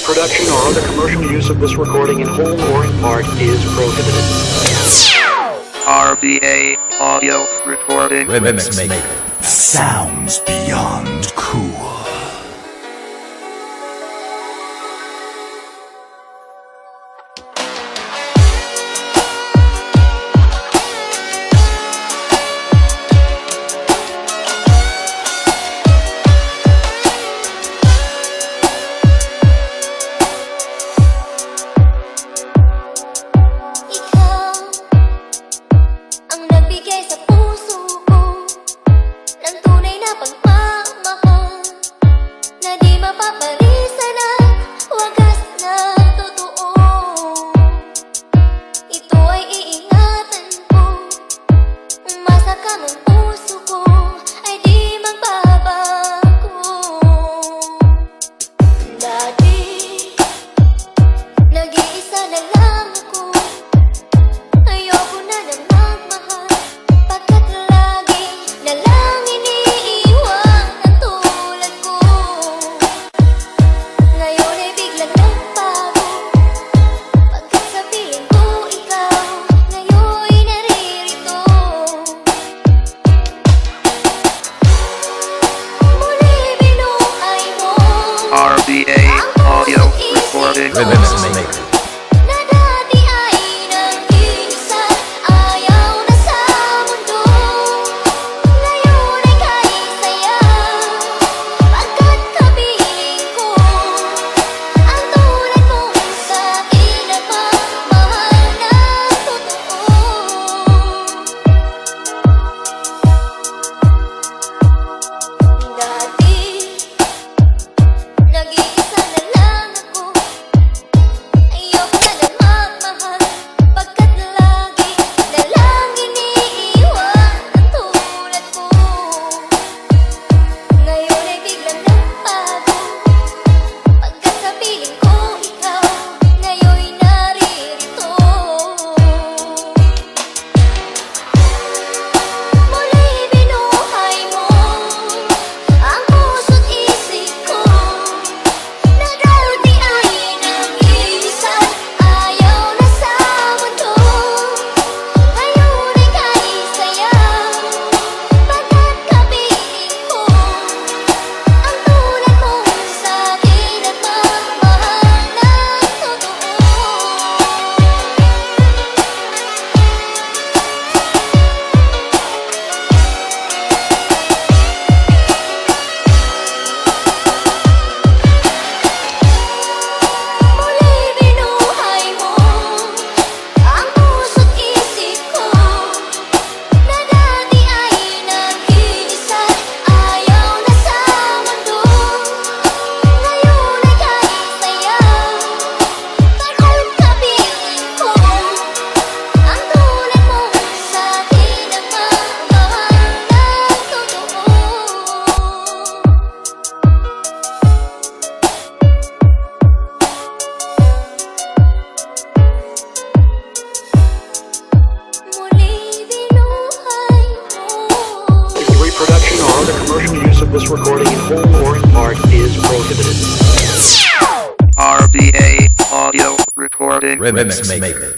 reproduction or other commercial use of this recording in whole or in part is prohibited. RBA Audio Recording Remix Maker. Sounds beyond cool. RBA Audio Recording Remix Maker. Reproduction or other commercial use of this recording in whole or in part is prohibited. RBA Audio Recording Remix Maker.